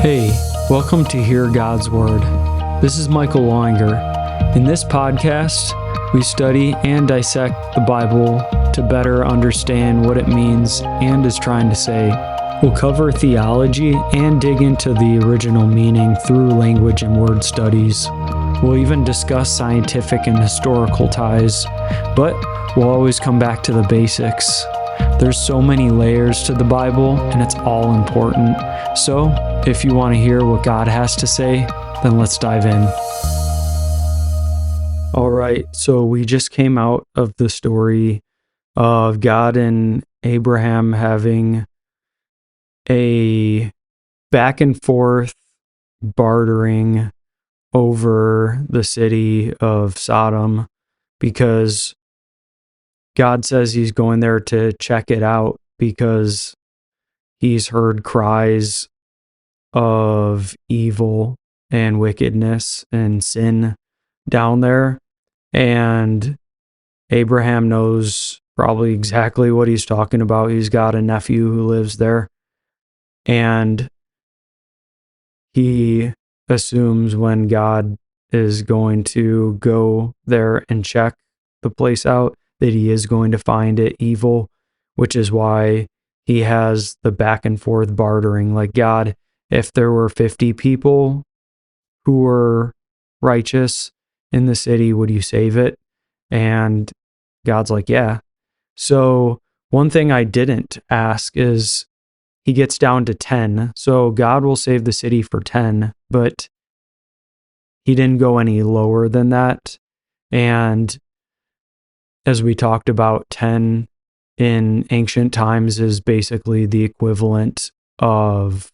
Hey, welcome to Hear God's Word. This is Michael Loinger. In this podcast, we study and dissect the Bible to better understand what it means and is trying to say. We'll cover theology and dig into the original meaning through language and word studies. We'll even discuss scientific and historical ties, but we'll always come back to the basics. There's so many layers to the Bible, and it's all important. So, if you want to hear what God has to say, then let's dive in. All right, so we just came out of the story of God and Abraham having a back and forth bartering over the city of Sodom because God says he's going there to check it out because he's heard cries of evil and wickedness and sin down there. And Abraham knows probably exactly what he's talking about. He's got a nephew who lives there. And he assumes when God is going to go there and check the place out, that he is going to find it evil, which is why he has the back and forth bartering. Like, God, if there were 50 people who were righteous in the city, would you save it? And God's like, yeah. So one thing I didn't ask is he gets down to 10. So God will save the city for 10, but he didn't go any lower than that. And as we talked about, 10 in ancient times is basically the equivalent of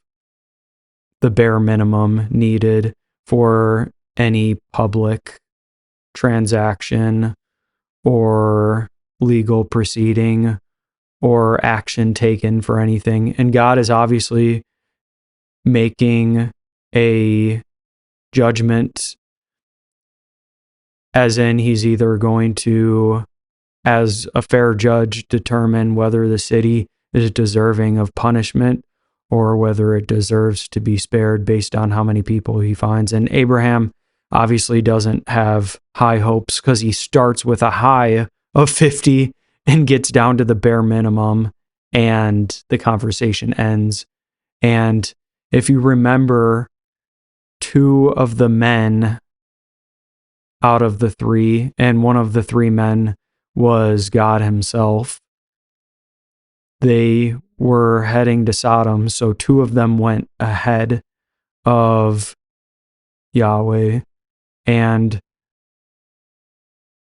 the bare minimum needed for any public transaction or legal proceeding or action taken for anything. And God is obviously making a judgment, as in he's either going to, as a fair judge, determine whether the city is deserving of punishment or whether it deserves to be spared based on how many people he finds. And Abraham obviously doesn't have high hopes because he starts with a high of 50 and gets down to the bare minimum, and the conversation ends. And if you remember, 2 of the men out of the 3, and one of the 3 men was God himself, they were heading to Sodom, so 2 of them went ahead of Yahweh. And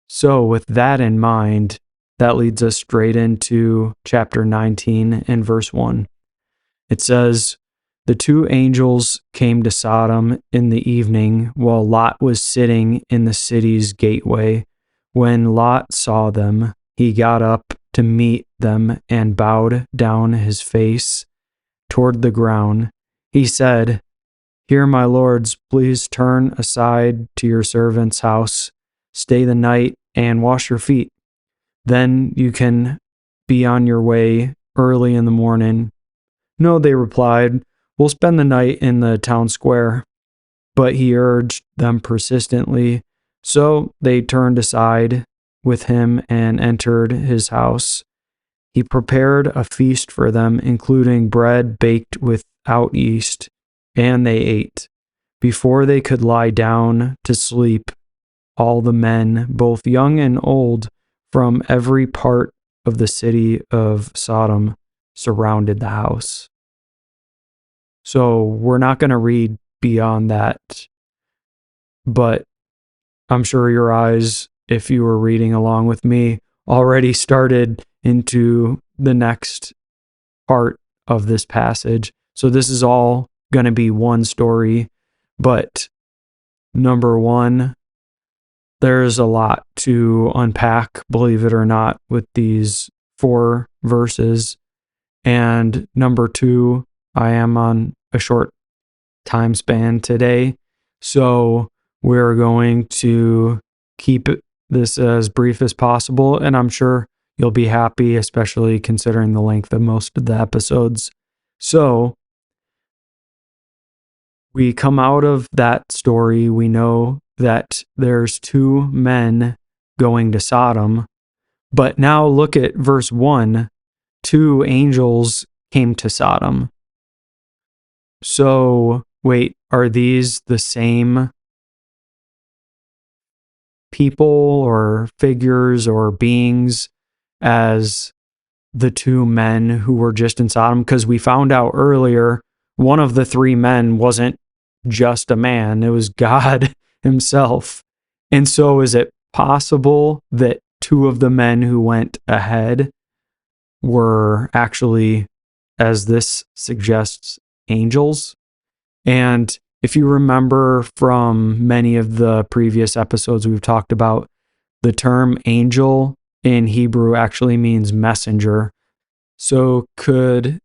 so with that in mind, that leads us straight into chapter 19 and verse 1. It says, "The 2 angels came to Sodom in the evening while Lot was sitting in the city's gateway. When Lot saw them, he got up to meet them and bowed down his face toward the ground. He said, 'Here, my lords, please turn aside to your servant's house, stay the night, and wash your feet. Then you can be on your way early in the morning.' 'No,' they replied, 'we'll spend the night in the town square.' But he urged them persistently, so they turned aside with him and entered his house. He prepared a feast for them, including bread baked without yeast, and they ate. Before they could lie down to sleep, all the men, both young and old, from every part of the city of Sodom, surrounded the house." So we're not going to read beyond that, but I'm sure your eyes, if you were reading along with me, already started into the next part of this passage. So this is all going to be one story, but number 1, there's a lot to unpack, believe it or not, with these 4 verses. And number 2, I am on a short time span today, so we're going to keep this as brief as possible, and I'm sure you'll be happy, especially considering the length of most of the episodes. So we come out of that story, we know that there's two men going to Sodom. But now look at verse 1. Two angels came to Sodom. So, wait, are these the same people or figures or beings as the two men who were just in Sodom? Because we found out earlier, one of the three men wasn't just a man, it was God himself. And so is it possible that two of the men who went ahead were actually, as this suggests, angels? And if you remember from many of the previous episodes we've talked about, the term angel in Hebrew actually means messenger. So could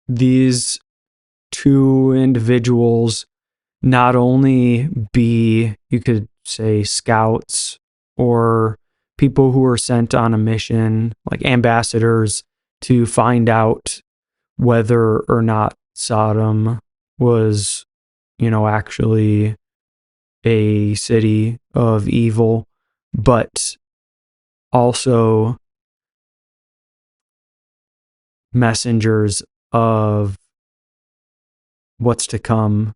these two individuals not only be, you could say, scouts or people who were sent on a mission, like ambassadors, to find out whether or not Sodom was, actually a city of evil, but also messengers of what's to come,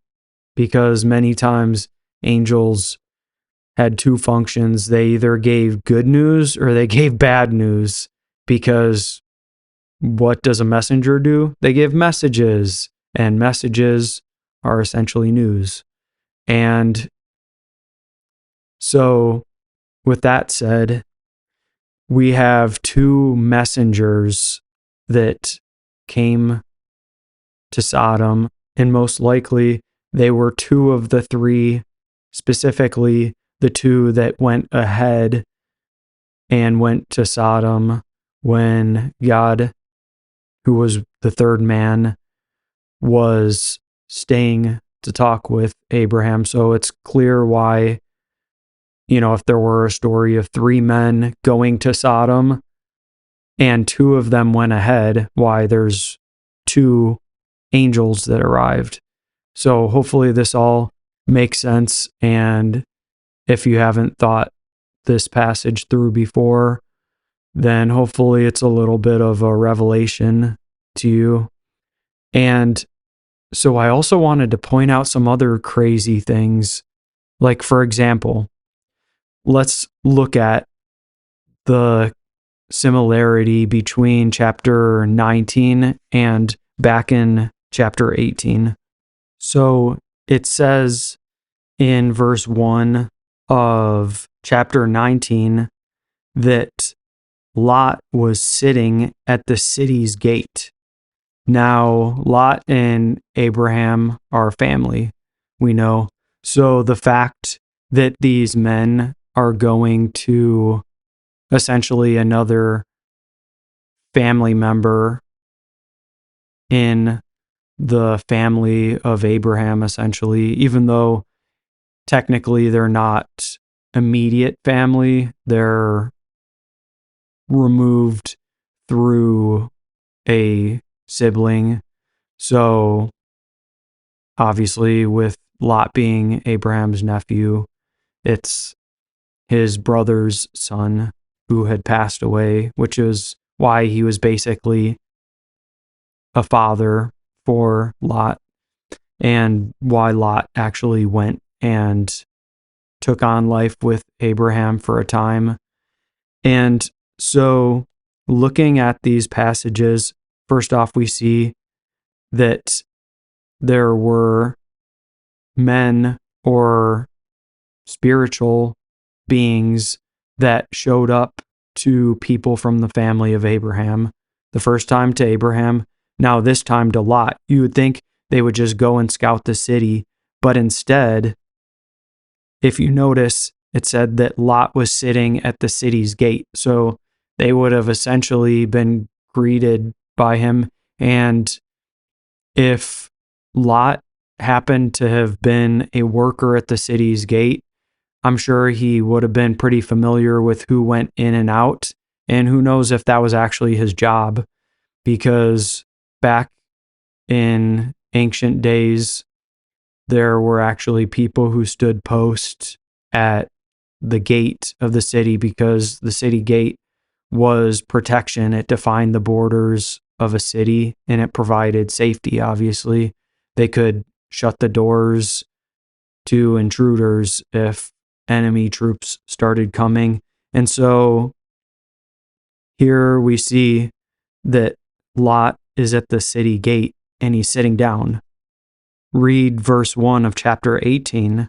because many times angels had two functions. They either gave good news or they gave bad news, because what does a messenger do? They give messages, and messages are essentially news. And so, with that said, we have two messengers that came to Sodom, and most likely they were two of the three, specifically the two that went ahead and went to Sodom when God, who was the third man, was staying to talk with Abraham. So it's clear why, if there were a story of three men going to Sodom and two of them went ahead, why there's two angels that arrived. So hopefully this all makes sense. And if you haven't thought this passage through before, then hopefully it's a little bit of a revelation to you. And so I also wanted to point out some other crazy things. Like, for example, let's look at the similarity between chapter 19 and back in chapter 18. So it says in verse 1 of chapter 19 that Lot was sitting at the city's gate. Now, Lot and Abraham are family, we know. So the fact that these men are going to essentially another family member in the family of Abraham, essentially, even though technically they're not immediate family, they're removed through a sibling. So obviously with Lot being Abraham's nephew, it's his brother's son who had passed away, which is why he was basically a father for Lot, and why Lot actually went and took on life with Abraham for a time. And so looking at these passages, first off, we see that there were men or spiritual beings that showed up to people from the family of Abraham. The first time to Abraham, now this time to Lot. You would think they would just go and scout the city, but instead, if you notice, it said that Lot was sitting at the city's gate. So they would have essentially been greeted by him. And if Lot happened to have been a worker at the city's gate, I'm sure he would have been pretty familiar with who went in and out. And who knows if that was actually his job, because back in ancient days, there were actually people who stood post at the gate of the city, because the city gate was protection. It defined the borders of a city and it provided safety, obviously. They could shut the doors to intruders if enemy troops started coming. And so here we see that Lot is at the city gate and he's sitting down. Read verse 1 of chapter 18.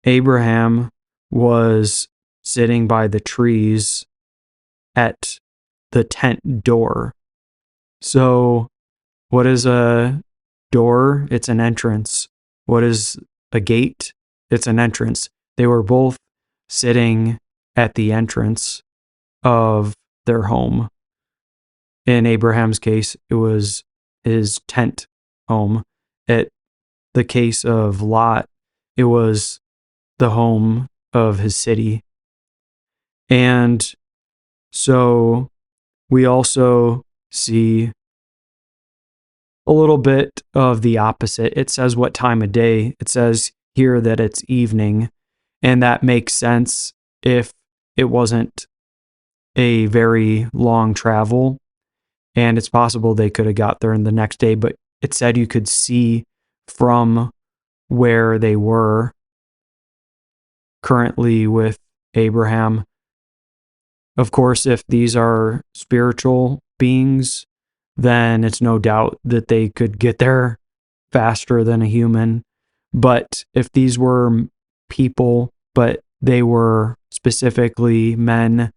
Abraham was sitting by the trees at the tent door. So, what is a door? It's an entrance. What is a gate? It's an entrance. They were both sitting at the entrance of their home. In Abraham's case, it was his tent home. At the case of Lot, it was the home of his city. And so we also see a little bit of the opposite. It says what time of day. It says here that it's evening, and that makes sense if it wasn't a very long travel, and it's possible they could have got there in the next day, but it said you could see from where they were currently with Abraham. Of course, if these are spiritual beings, then it's no doubt that they could get there faster than a human. But if these were people, but they were specifically men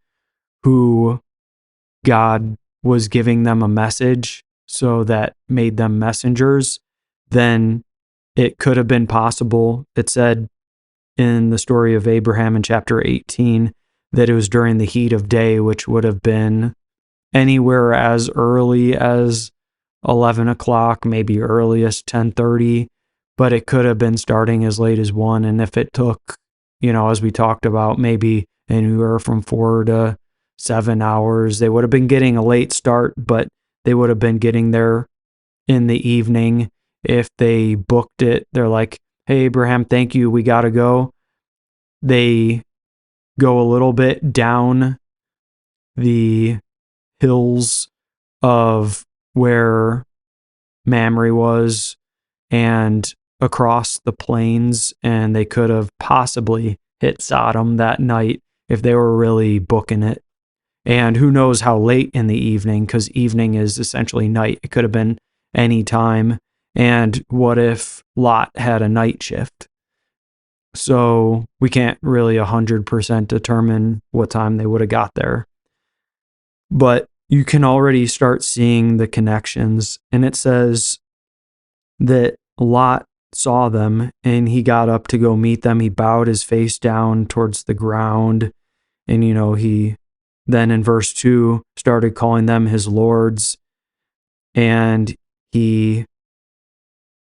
who God was giving them a message, so that made them messengers, then it could have been possible. It said in the story of Abraham in chapter 18 that it was during the heat of day, which would have been anywhere as early as 11 o'clock, maybe earliest 10:30, but it could have been starting as late as 1. And if it took, as we talked about, maybe anywhere from 4 to 7 hours, they would have been getting a late start, but they would have been getting there in the evening. If they booked it, they're like, hey, Abraham, thank you, we got to go. They go a little bit down the hills of where Mamre was and across the plains, and they could have possibly hit Sodom that night if they were really booking it. And who knows how late in the evening, because evening is essentially night. It could have been any time. And what if Lot had a night shift? So we can't really 100% determine what time they would have got there. But you can already start seeing the connections. And it says that Lot saw them and he got up to go meet them. He bowed his face down towards the ground. And, he then in verse 2 started calling them his lords. And he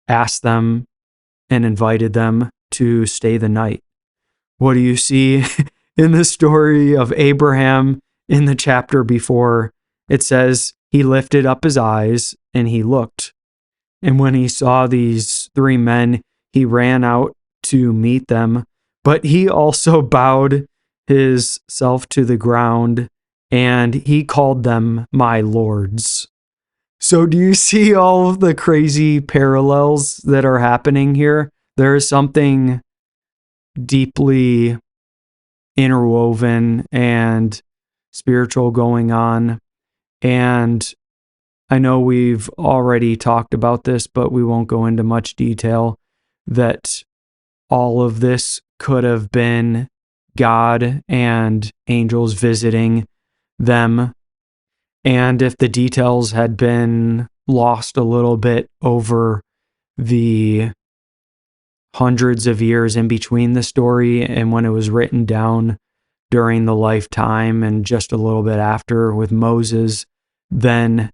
asked them and invited them to stay the night. What do you see in the story of Abraham in the chapter before? It says he lifted up his eyes and he looked. And when he saw these 3 men, he ran out to meet them. But he also bowed his self to the ground and he called them my lords. So do you see all of the crazy parallels that are happening here? There is something deeply interwoven and spiritual going on. And I know we've already talked about this, but we won't go into much detail, that all of this could have been God and angels visiting them. And if the details had been lost a little bit over the hundreds of years in between the story and when it was written down during the lifetime and just a little bit after with Moses, then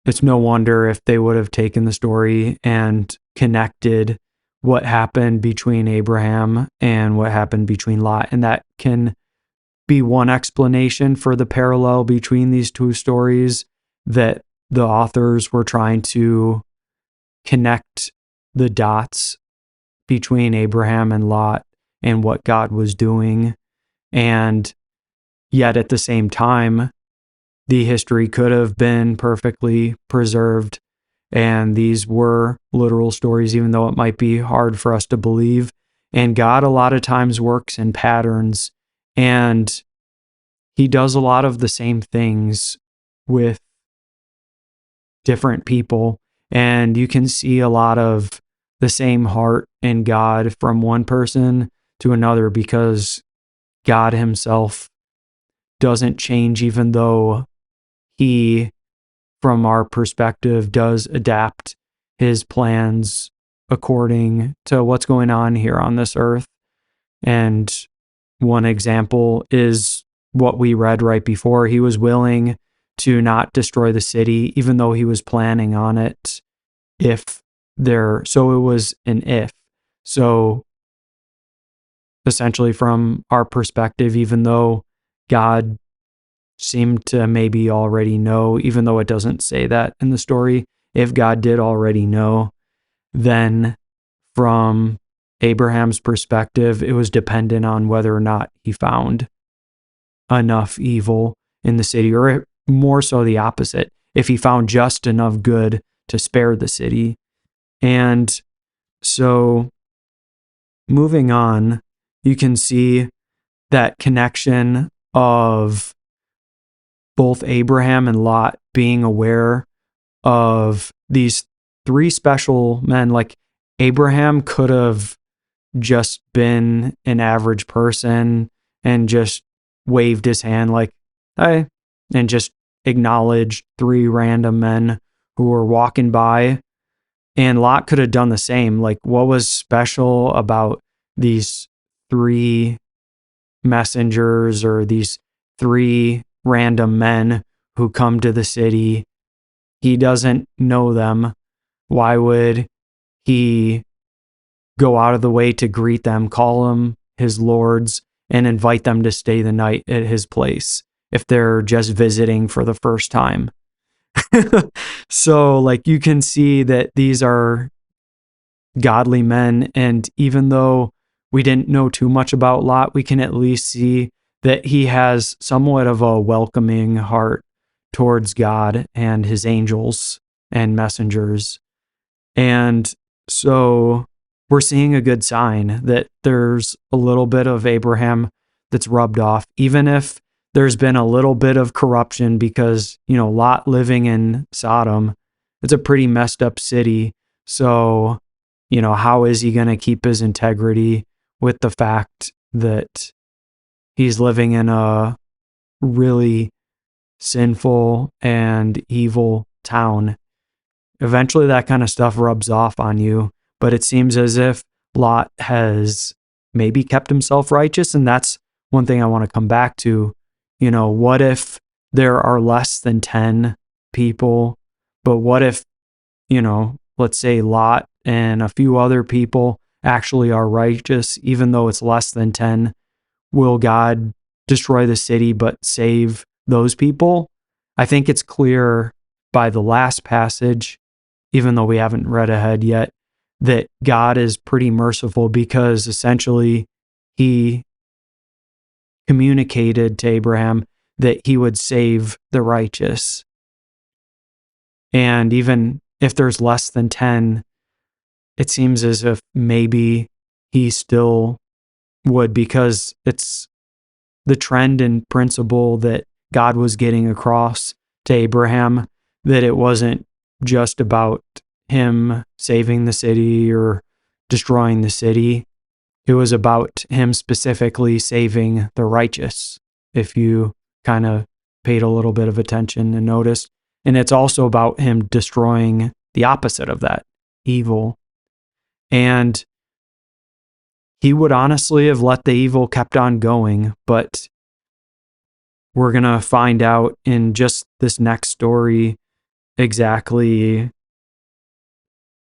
it's no wonder if they would have taken the story and connected what happened between Abraham and what happened between Lot. And that can be one explanation for the parallel between these two stories, that the authors were trying to connect the dots between Abraham and Lot and what God was doing. And yet at the same time, the history could have been perfectly preserved. And these were literal stories, even though it might be hard for us to believe. And God a lot of times works in patterns, and he does a lot of the same things with different people. And you can see a lot of the same heart in God from one person to another, because God himself doesn't change, even though he, from our perspective, does adapt his plans according to what's going on here on this earth. And one example is what we read right before. He was willing to not destroy the city, even though he was planning on it. So it was an if. So essentially, from our perspective, even though God seemed to maybe already know, even though it doesn't say that in the story, if God did already know, then from Abraham's perspective, it was dependent on whether or not he found enough evil in the city, or more so the opposite, if he found just enough good to spare the city. And so moving on, you can see that connection of both Abraham and Lot being aware of these three special men. Like, Abraham could have just been an average person and just waved his hand like, hey, and just acknowledged three random men who were walking by. And Lot could have done the same. Like, what was special about these three messengers, or these three random men who come to the city? He doesn't know them. Why would he go out of the way to greet them, call them his lords, and invite them to stay the night at his place if they're just visiting for the first time? So, like, you can see that these are godly men. And even though we didn't know too much about Lot, we can at least see that he has somewhat of a welcoming heart towards God and his angels and messengers. And so we're seeing a good sign that there's a little bit of Abraham that's rubbed off, even if there's been a little bit of corruption, because, Lot living in Sodom, it's a pretty messed up city. So, how is he going to keep his integrity with the fact that he's living in a really sinful and evil town? Eventually that kind of stuff rubs off on you, but it seems as if Lot has maybe kept himself righteous. And that's one thing I want to come back to. What if there are less than 10 people, but what if, let's say Lot and a few other people actually are righteous, even though it's less than 10? Will God destroy the city but save those people? I think it's clear by the last passage, even though we haven't read ahead yet, that God is pretty merciful, because essentially he communicated to Abraham that he would save the righteous. And even if there's less than 10, it seems as if maybe he still would, because it's the trend and principle that God was getting across to Abraham, that it wasn't just about him saving the city or destroying the city. It was about him specifically saving the righteous, if you kind of paid a little bit of attention and noticed. And it's also about him destroying the opposite of that, evil. And he would honestly have let the evil kept on going, but we're going to find out in just this next story exactly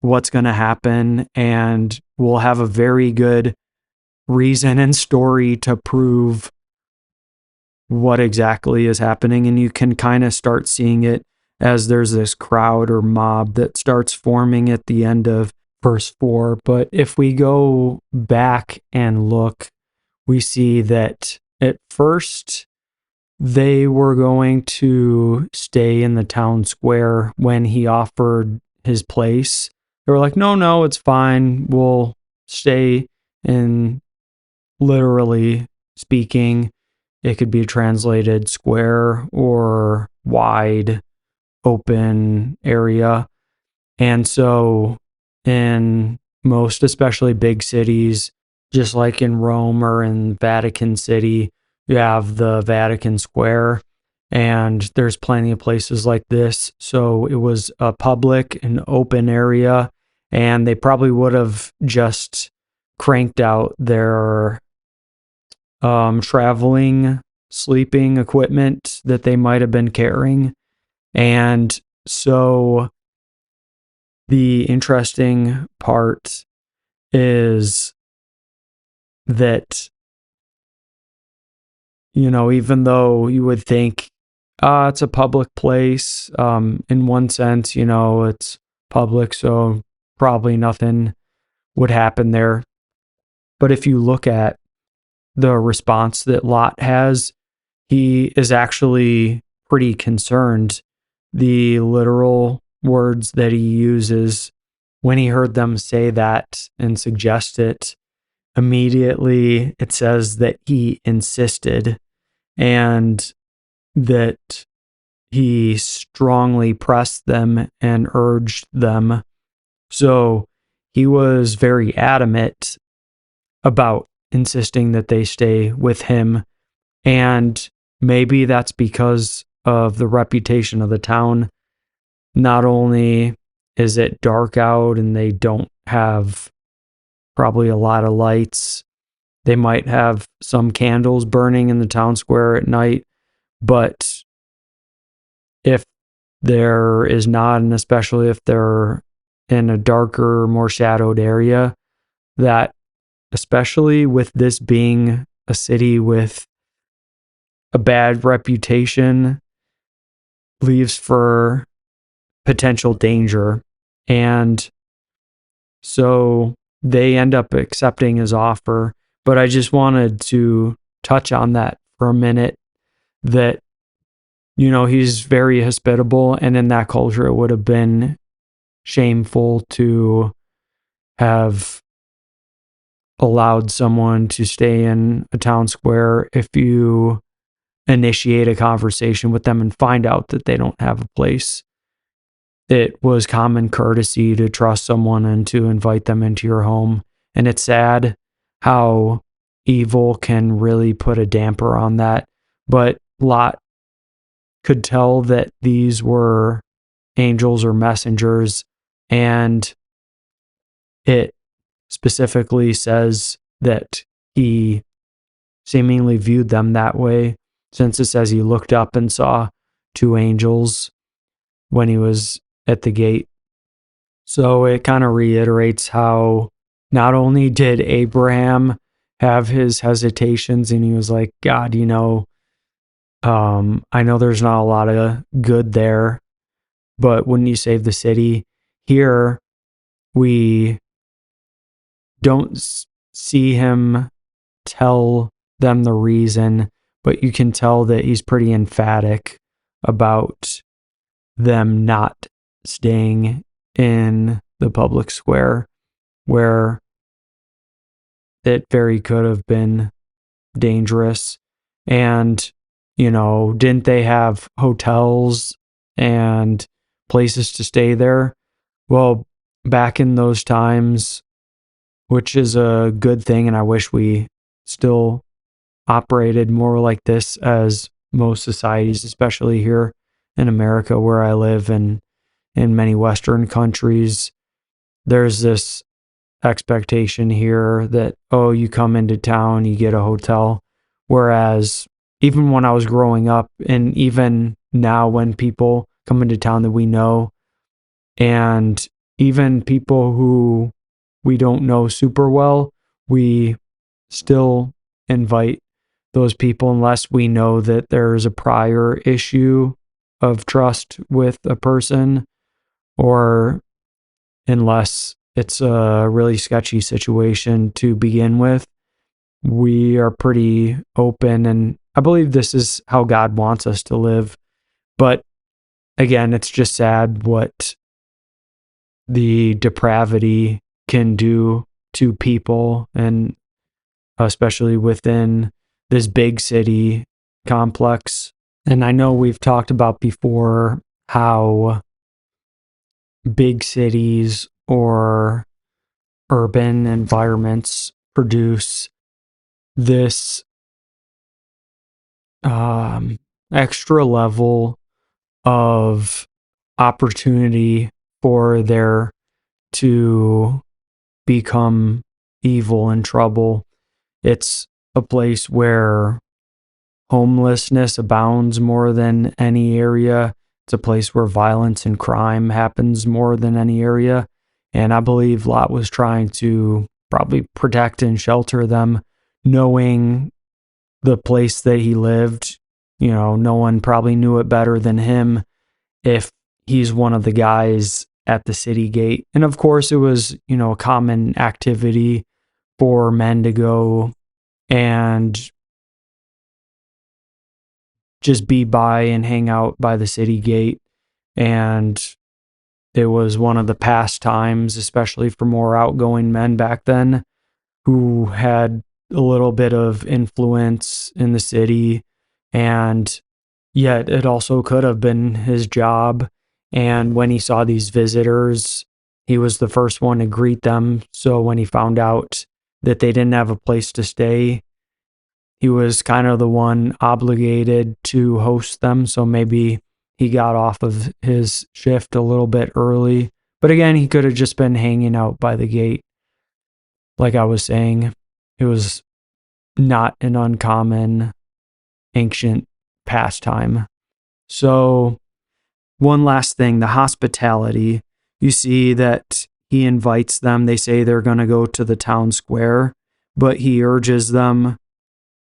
what's going to happen, and we'll have a very good reason and story to prove what exactly is happening. And you can kind of start seeing it as there's this crowd or mob that starts forming at the end of verse 4. But if we go back and look, we see that at first they were going to stay in the town square when he offered his place. They were like, no, it's fine. We'll stay in, literally speaking, it could be translated square or wide open area. And so in most, especially big cities, just like in Rome or in Vatican City, you have the Vatican Square, and there's plenty of places like this. So it was a public and open area, and they probably would have just cranked out their traveling, sleeping equipment that they might have been carrying. And so the interesting part is that, even though you would think it's a public place, in one sense, it's public, so probably nothing would happen there. But if you look at the response that Lot has, he is actually pretty concerned. The literal words that he uses when he heard them say that and suggest it, immediately it says that he insisted and that he strongly pressed them and urged them. So he was very adamant about insisting that they stay with him. And maybe that's because of the reputation of the town. Not only is it dark out and they don't have probably a lot of lights, they might have some candles burning in the town square at night, but if there is not, and especially if they're in a darker, more shadowed area, that especially with this being a city with a bad reputation, leaves for potential danger. And so they end up accepting his offer. But I just wanted to touch on that for a minute, that, he's very hospitable. And in that culture, it would have been shameful to have allowed someone to stay in a town square if you initiate a conversation with them and find out that they don't have a place. It was common courtesy to trust someone and to invite them into your home. And it's sad how evil can really put a damper on that. But Lot could tell that these were angels or messengers, and it specifically says that he seemingly viewed them that way, since it says he looked up and saw two angels when he was at the gate. So it kind of reiterates how not only did Abraham have his hesitations and he was like, God, I know there's not a lot of good there, but wouldn't you save the city? Here, we don't see him tell them the reason, but you can tell that he's pretty emphatic about them not staying in the public square, where it very could have been dangerous. And, didn't they have hotels and places to stay there? Well, back in those times, which is a good thing, and I wish we still operated more like this as most societies, especially here in America where I live, and in many Western countries, there's this expectation here that, you come into town, you get a hotel. Whereas even when I was growing up, and even now when people come into town that we know, and even people who we don't know super well, we still invite those people unless we know that there's a prior issue of trust with a person, or unless it's a really sketchy situation to begin with. We are pretty open, and I believe this is how God wants us to live. But again, it's just sad what the depravity can do to people, and especially within this big city complex. And I know we've talked about before how big cities or urban environments produce this extra level of opportunity for there to become evil and trouble. It's a place where homelessness abounds more than any area. It's a place where violence and crime happens more than any area. And I believe Lot was trying to probably protect and shelter them, knowing the place that he lived. You know, no one probably knew it better than him if he's one of the guys at the city gate. And of course, it was, a common activity for men to go and just be by and hang out by the city gate. And it was one of the pastimes, especially for more outgoing men back then who had a little bit of influence in the city. And yet it also could have been his job. And when he saw these visitors, he was the first one to greet them. So when he found out that they didn't have a place to stay, he was kind of the one obligated to host them. So maybe he got off of his shift a little bit early. But again, he could have just been hanging out by the gate. Like I was saying, it was not an uncommon ancient pastime. So one last thing, the hospitality. You see that he invites them. They say they're going to go to the town square, but he urges them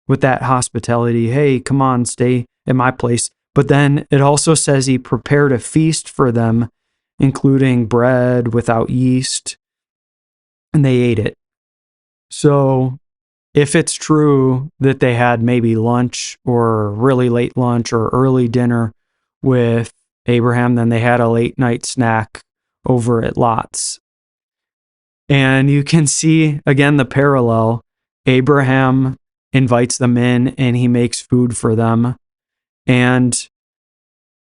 with that hospitality, hey, come on, stay at my place. But then it also says he prepared a feast for them, including bread without yeast, and they ate it. So if it's true that they had maybe lunch or really late lunch or early dinner with Abraham, then they had a late night snack over at Lot's. And you can see, again, the parallel. Abraham invites them in and he makes food for them. And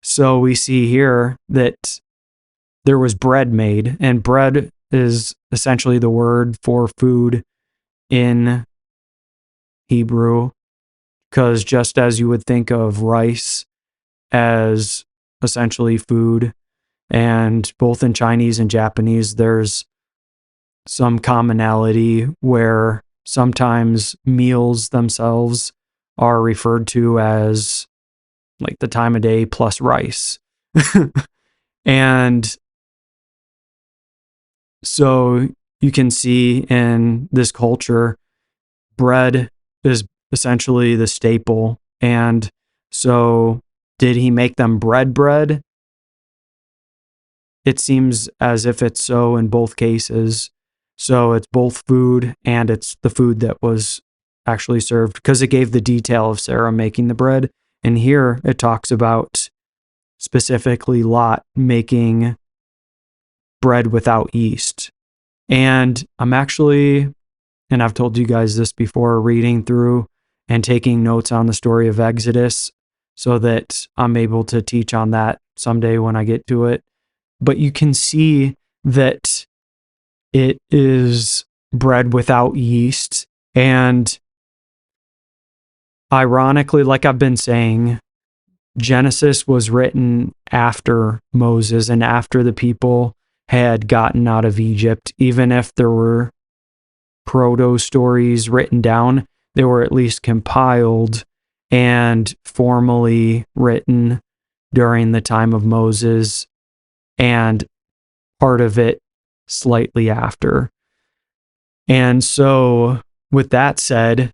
so we see here that there was bread made, and bread is essentially the word for food in Hebrew, because just as you would think of rice as essentially food, and both in Chinese and Japanese, there's some commonality where sometimes meals themselves are referred to as like the time of day plus rice. And so you can see in this culture, bread is essentially the staple. And so did he make them bread? It seems as if it's so in both cases. So it's both food and it's the food that was actually served, because it gave the detail of Sarah making the bread. And here it talks about specifically Lot making bread without yeast. And I'm actually, and I've told you guys this before, reading through and taking notes on the story of Exodus so that I'm able to teach on that someday when I get to it. But you can see that it is bread without yeast. And ironically, like I've been saying, Genesis was written after Moses and after the people had gotten out of Egypt. Even if there were proto stories written down, they were at least compiled and formally written during the time of Moses, and part of it slightly after. And so, with that said,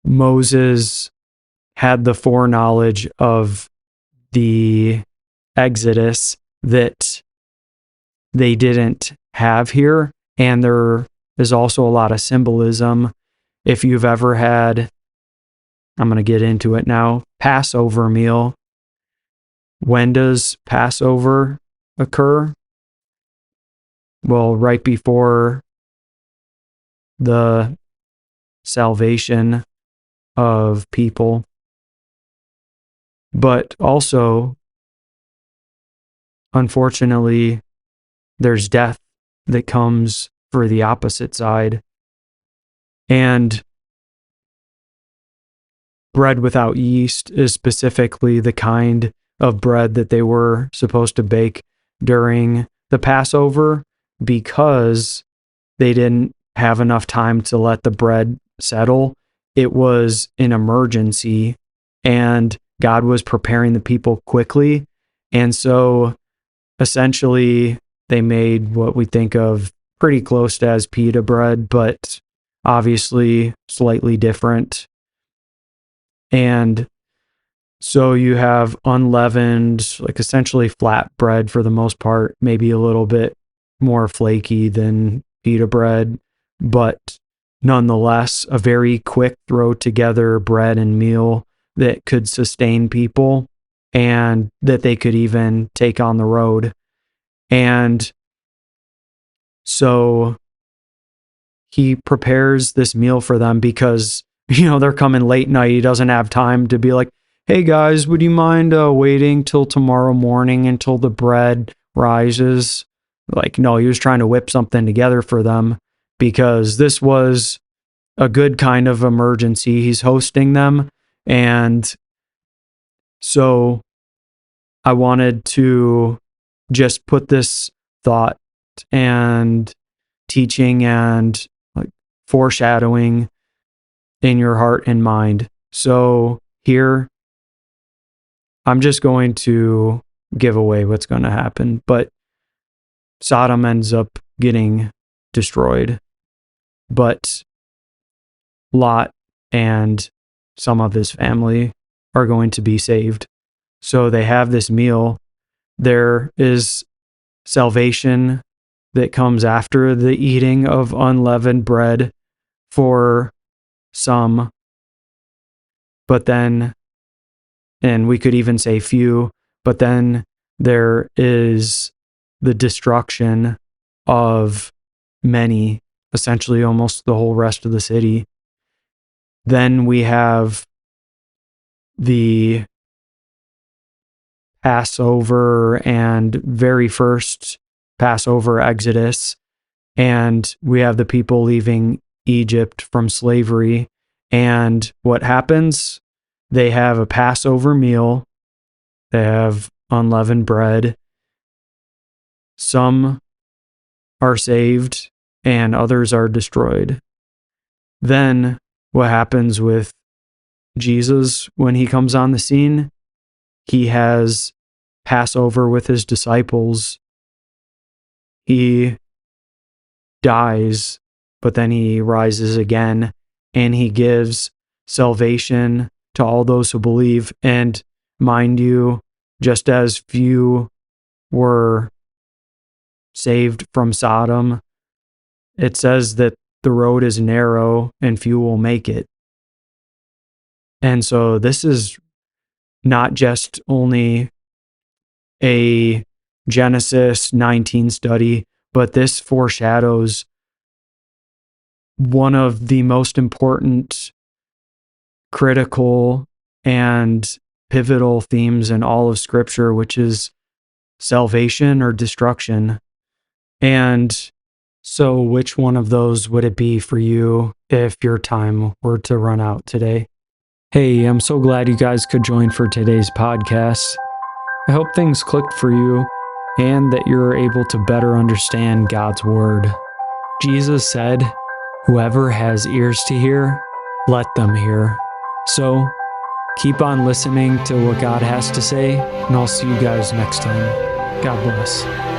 Moses had the foreknowledge of the Exodus that they didn't have here. And there is also a lot of symbolism. If you've ever had, I'm going to get into it now, Passover meal. When does Passover occur? Well, right before the salvation of people. But also, unfortunately, there's death that comes for the opposite side. And bread without yeast is specifically the kind of bread that they were supposed to bake during the Passover, because they didn't have enough time to let the bread settle. It was an emergency, and God was preparing the people quickly. And so essentially they made what we think of pretty close to as pita bread, but obviously slightly different. And so you have unleavened, like essentially flat bread for the most part, maybe a little bit more flaky than pita bread, but nonetheless a very quick throw together bread and meal that could sustain people and that they could even take on the road. And so he prepares this meal for them because, they're coming late night. He doesn't have time to be like, hey guys, would you mind waiting till tomorrow morning until the bread rises? Like, no, he was trying to whip something together for them because this was a good kind of emergency. He's hosting them. And so I wanted to just put this thought and teaching and like foreshadowing in your heart and mind. So here, I'm just going to give away what's going to happen, but Sodom ends up getting destroyed, but Lot and some of his family are going to be saved. So they have this meal. There is salvation that comes after the eating of unleavened bread for some, but then, and we could even say few, but then there is the destruction of many, essentially almost the whole rest of the city. Then we have the Passover and very first Passover Exodus, and we have the people leaving Egypt from slavery. And what happens? They have a Passover meal. They have unleavened bread. Some are saved and others are destroyed. Then what happens with Jesus when he comes on the scene? He has Passover with his disciples. He dies, but then he rises again, and he gives salvation to all those who believe. And mind you, just as few were saved from Sodom, it says that the road is narrow and few will make it. And so this is not just only a Genesis 19 study, but this foreshadows one of the most important, critical, and pivotal themes in all of Scripture, which is salvation or destruction. And so which one of those would it be for you if your time were to run out today? Hey, I'm so glad you guys could join for today's podcast. I hope things clicked for you and that you're able to better understand God's Word. Jesus said, "Whoever has ears to hear, let them hear." So, keep on listening to what God has to say, and I'll see you guys next time. God bless.